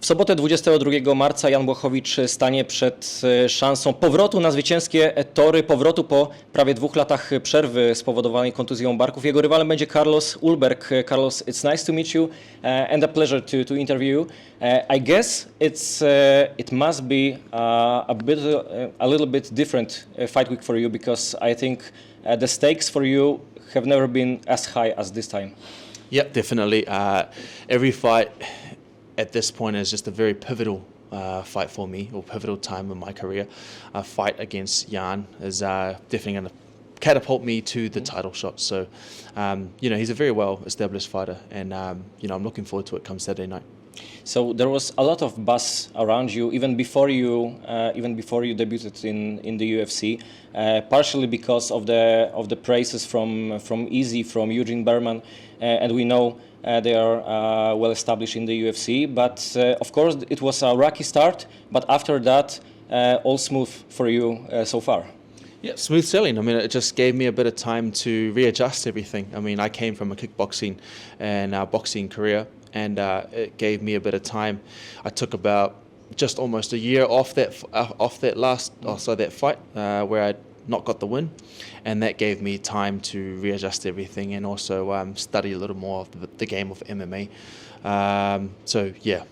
W sobotę 22 marca Jan Blachowicz stanie przed szansą powrotu na zwycięskie tory, powrotu po prawie 2 latach przerwy spowodowanej kontuzją barków. Jego rywalem będzie Ulberg. Carlos, it's nice to meet you and a pleasure to interview you. I guess it must be a little bit different fight week for you, because I think the stakes for you have never been as high as this time. Yep, definitely. Every fight at this point is just a very pivotal fight for me, or pivotal time in my career. A fight against Jan is definitely going to catapult me to the title shot. So, he's a very well-established fighter, and I'm looking forward to it come Saturday night. So there was a lot of buzz around you even before you debuted in the UFC, partially because of the praises from Easy, from Eugene Berman, and we know they are well established in the UFC. But of course it was a rocky start, but after that all smooth for you so far. Yeah, smooth sailing. I mean, it just gave me a bit of time to readjust everything. I mean, I came from a kickboxing and boxing career, and it gave me a bit of time. I took about just almost a year off that fight where I not got the win, and that gave me time to readjust everything and also study a little more of the game of MMA. So yeah.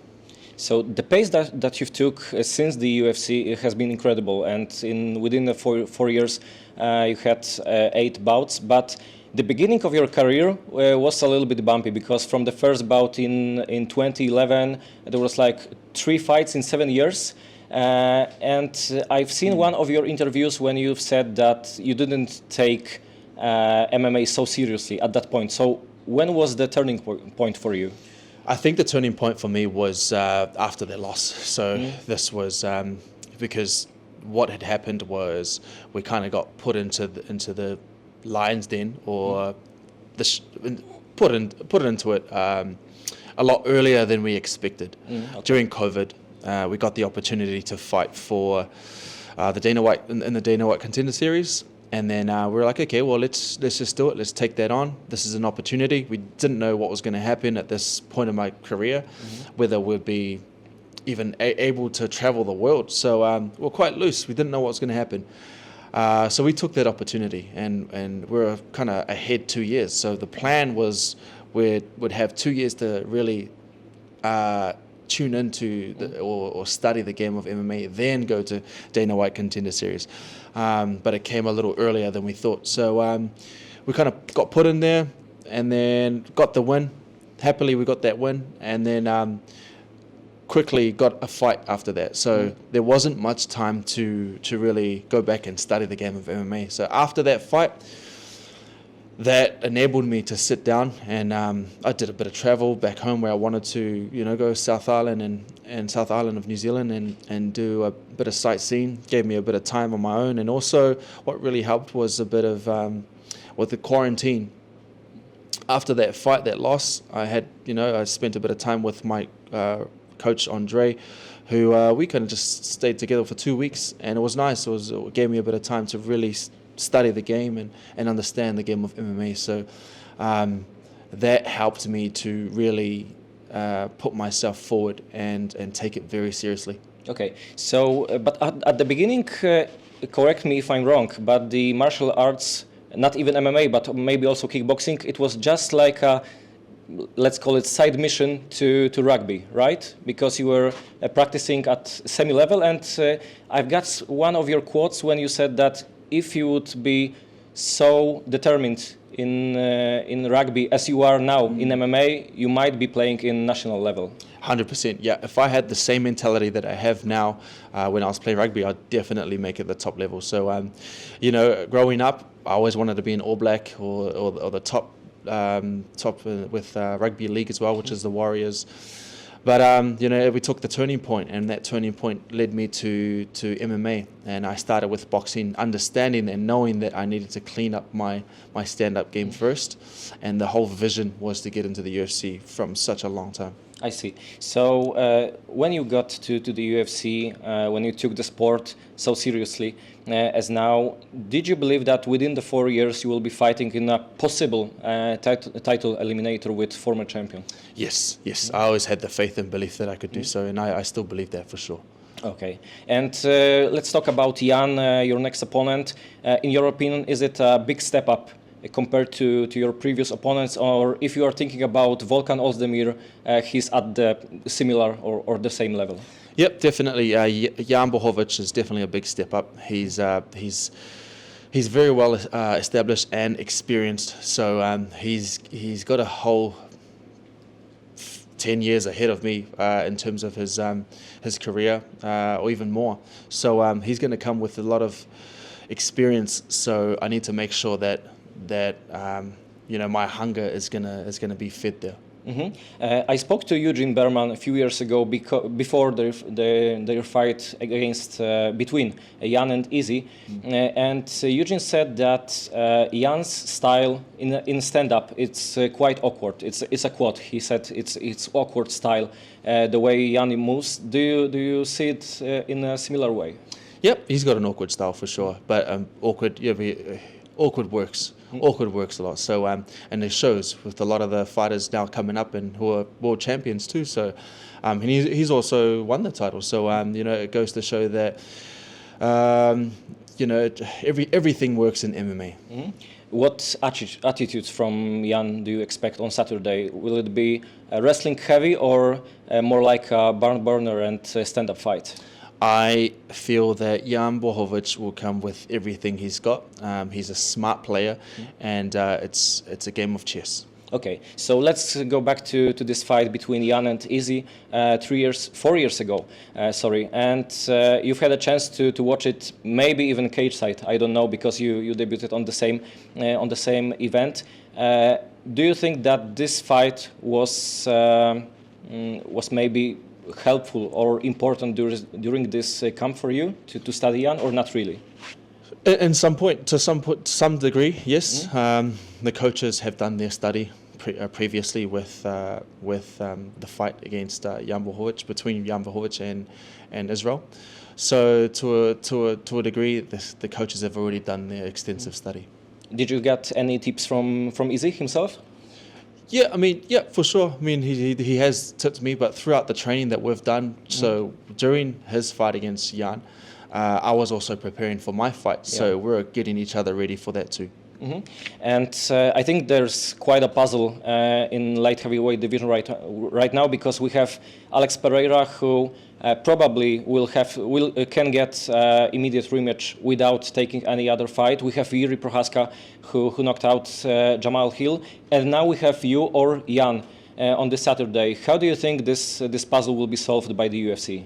So the pace that you've took since the UFC has been incredible, and within the 4 years you had 8 bouts. But the beginning of your career was a little bit bumpy, because from the first bout in 2011 there was like 3 fights in 7 years. And I've seen one of your interviews when you've said that you didn't take MMA so seriously at that point. So when was the turning point for you? I think the turning point for me was after the loss. So this was because what had happened was we kind of got put into the lion's den, or put into it a lot earlier than we expected. Okay. During COVID, we got the opportunity to fight for the Dana White in the Dana White Contender Series. And then we were like, okay, well, let's just do it. Let's take that on. This is an opportunity. We didn't know what was going to happen at this point in my career, whether we'd be even able to travel the world. So we're quite loose. We didn't know what was going to happen. So we took that opportunity, and we're kind of ahead 2 years. So the plan was we'd have 2 years to really tune into or study the game of MMA, then go to Dana White Contender Series. But it came a little earlier than we thought. So we kind of got put in there, and then got the win. Happily, we got that win, and then quickly got a fight after that. So there wasn't much time to really go back and study the game of MMA. So after that fight, that enabled me to sit down, and I did a bit of travel back home where I wanted to, go South Island and South Island of New Zealand and do a bit of sightseeing. Gave me a bit of time on my own, and also what really helped was a bit of with the quarantine. After that fight, that loss, I spent a bit of time with my coach Andre, who we kind of just stayed together for 2 weeks, and it was nice. It gave me a bit of time to really study the game and understand the game of MMA. So that helped me to really put myself forward and take it very seriously. Okay, so but at the beginning, correct me if I'm wrong, but the martial arts, not even MMA, but maybe also kickboxing, it was just like a, let's call it, side mission to rugby, right? Because you were practicing at semi-level, and I've got one of your quotes when you said that if you would be so determined in rugby as you are now in MMA, you might be playing in national level. 100%, yeah. If I had the same mentality that I have now when I was playing rugby, I'd definitely make it the top level. So, growing up, I always wanted to be an All Black or the top with rugby league as well, which is the Warriors. But we took the turning point, and that turning point led me to MMA. And I started with boxing, understanding and knowing that I needed to clean up my stand-up game first. And the whole vision was to get into the UFC from such a long time. I see. So when you got to the UFC, when you took the sport so seriously as now, did you believe that within the 4 years you will be fighting in a possible title eliminator with former champion? Yes, yes. I always had the faith and belief that I could do so, and I still believe that for sure. Okay, and let's talk about Jan, your next opponent. In your opinion, is it a big step up compared to your previous opponents, or if you are thinking about Volkan Ozdemir, he's at the similar or the same level? Yep, definitely. Jan Blachowicz is definitely a big step up. He's very well established and experienced, so he's got a whole 10 years ahead of me in terms of his career, or even more. So he's going to come with a lot of experience. So I need to make sure that my hunger is gonna be fed there. Mm-hmm. I spoke to Eugene Berman a few years ago before their fight against between Jan and Izzy, and Eugene said that Jan's style in stand-up it's quite awkward. It's a quote. He said it's awkward style, the way Jan moves. Do you see it in a similar way? Yep, he's got an awkward style for sure, but awkward works. Awkward works a lot. So and it shows with a lot of the fighters now coming up and who are world champions too. So and he's also won the title. So it goes to show that everything works in MMA. Mm-hmm. What attitudes from Jan do you expect on Saturday? Will it be wrestling heavy or more like a barn burner and stand-up fight? I feel that Jan Blachowicz will come with everything he's got. He's a smart player, and it's a game of chess. Okay, so let's go back to this fight between Jan and Izzy 4 years ago. And you've had a chance to watch it, maybe even cage side. I don't know, because you debuted on the same event. Do you think that this fight was maybe helpful or important during this camp for you to study Jan, or not really? In to some degree, yes. The coaches have done their study previously with the fight against Jan Blachowicz, between Jan Blachowicz and Israel. So to a degree, the coaches have already done their extensive study. Did you get any tips from Izzy himself? Yeah, for sure. I mean, he has tipped me, but throughout the training that we've done, so during his fight against Jan, I was also preparing for my fight, so we're getting each other ready for that too. Mm-hmm. And I think there's quite a puzzle in light heavyweight division right now, because we have Alex Pereira, who probably can get immediate rematch without taking any other fight. We have Jiří Procházka, who knocked out Jamal Hill, and now we have you or Jan on this Saturday. How do you think this puzzle will be solved by the UFC?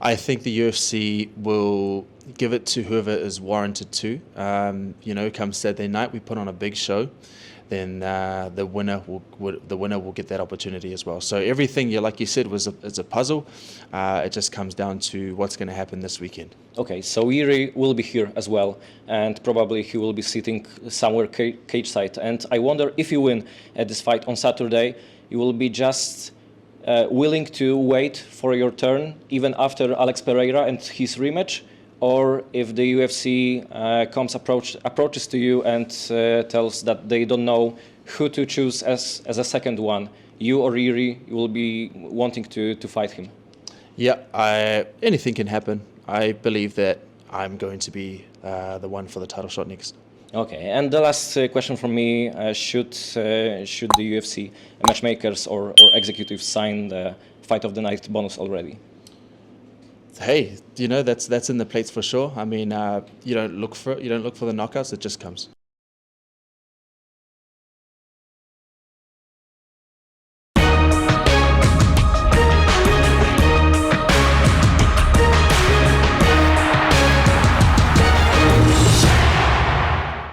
I think the UFC will give it to whoever is warranted to. Come Saturday night, we put on a big show. Then the winner will get that opportunity as well. So everything, like you said, is a puzzle. It just comes down to what's going to happen this weekend. Okay, so Jiří will be here as well, and probably he will be sitting somewhere cage side. And I wonder, if you win this fight on Saturday, you will be just willing to wait for your turn even after Alex Pereira and his rematch, or if the UFC approaches to you and tells that they don't know who to choose as a second one, you or Jiří will be wanting to fight him? Yeah, anything can happen. I believe that I'm going to be the one for the title shot next. Okay, and the last question from me, should the UFC matchmakers or executives sign the Fight of the Night bonus already? Hey, that's in the plates for sure. I mean, you don't look for it. You don't look for the knockouts. It just comes.